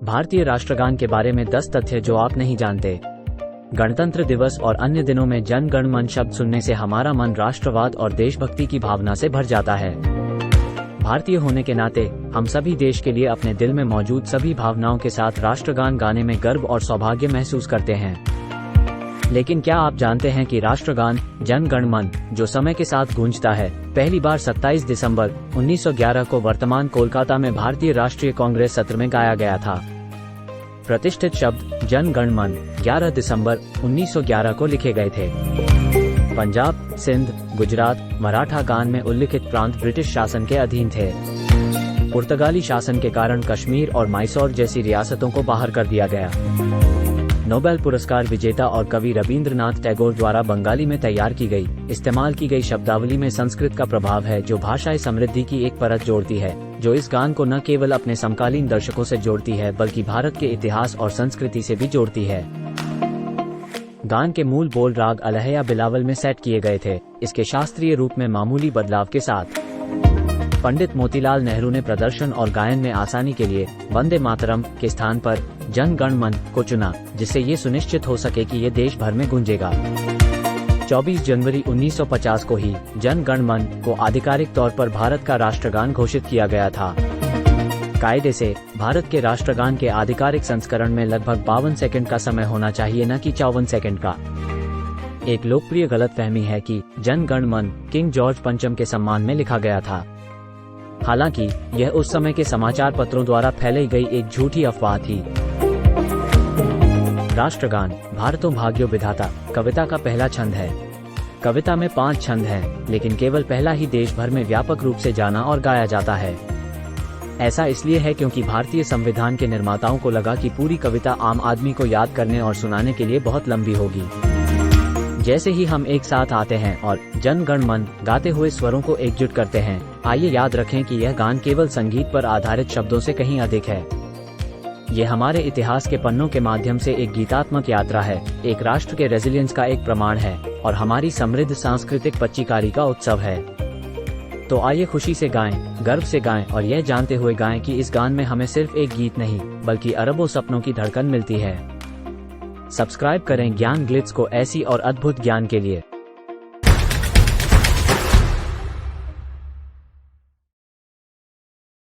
भारतीय राष्ट्रगान के बारे में 10 तथ्य जो आप नहीं जानते। गणतंत्र दिवस और अन्य दिनों में जन गण मन शब्द सुनने से हमारा मन राष्ट्रवाद और देशभक्ति की भावना से भर जाता है। भारतीय होने के नाते हम सभी देश के लिए अपने दिल में मौजूद सभी भावनाओं के साथ राष्ट्रगान गाने में गर्व और सौभाग्य महसूस करते हैं। लेकिन क्या आप जानते हैं कि राष्ट्रगान जन गण मन जो समय के साथ गूंजता है, पहली बार 27 दिसंबर 1911 को वर्तमान कोलकाता में भारतीय राष्ट्रीय कांग्रेस सत्र में गाया गया था। प्रतिष्ठित शब्द जन गण मन 11 दिसंबर 1911 को लिखे गए थे। पंजाब, सिंध, गुजरात, मराठा गान में उल्लिखित प्रांत ब्रिटिश शासन के अधीन थे। पुर्तगाली शासन के कारण कश्मीर और मैसूर जैसी रियासतों को बाहर कर दिया गया। नोबेल पुरस्कार विजेता और कवि रविंद्रनाथ टैगोर द्वारा बंगाली में तैयार की गई, इस्तेमाल की गई शब्दावली में संस्कृत का प्रभाव है, जो भाषाई समृद्धि की एक परत जोड़ती है, जो इस गान को न केवल अपने समकालीन दर्शकों से जोड़ती है बल्कि भारत के इतिहास और संस्कृति से भी जोड़ती है। गान के मूल बोल राग अलह या बिलावल में सेट किए गए थे, इसके शास्त्रीय रूप में मामूली बदलाव के साथ। पंडित मोतीलाल नेहरू ने प्रदर्शन और गायन में आसानी के लिए वंदे मातरम के स्थान पर जन गण मन को चुना, जिससे ये सुनिश्चित हो सके कि ये देश भर में गूंजेगा। 24 जनवरी 1950 को ही जन गण मन को आधिकारिक तौर पर भारत का राष्ट्रगान घोषित किया गया था। कायदे से भारत के राष्ट्रगान के आधिकारिक संस्करण में लगभग 52 सेकंड का समय होना चाहिए, न कि 54 सेकंड का। एक लोकप्रिय गलतफहमी है कि जन गण मन किंग जॉर्ज पंचम के सम्मान में लिखा गया था। हालांकि यह उस समय के समाचार पत्रों द्वारा फैलाई गई एक झूठी अफवाह थी। राष्ट्रगान भारतों भाग्यो विधाता कविता का पहला छंद है। कविता में 5 छंद हैं, लेकिन केवल पहला ही देश भर में व्यापक रूप से जाना और गाया जाता है। ऐसा इसलिए है क्योंकि भारतीय संविधान के निर्माताओं को लगा कि पूरी कविता आम आदमी को याद करने और सुनाने के लिए बहुत लंबी होगी। जैसे ही हम एक साथ आते हैं और जन गण मन गाते हुए स्वरों को एकजुट करते हैं, आइए याद रखें कि यह गान केवल संगीत पर आधारित शब्दों से कहीं अधिक है। ये हमारे इतिहास के पन्नों के माध्यम से एक गीतात्मक यात्रा है, एक राष्ट्र के रेजिलियंस का एक प्रमाण है और हमारी समृद्ध सांस्कृतिक पच्चीकारी का उत्सव है। तो आइए खुशी से गाएं, गर्व से गाएं और यह जानते हुए गाएं कि इस गान में हमें सिर्फ एक गीत नहीं बल्कि अरबों सपनों की धड़कन मिलती है। सब्सक्राइब करें ज्ञान ग्लिट्स को ऐसी और अद्भुत ज्ञान के लिए।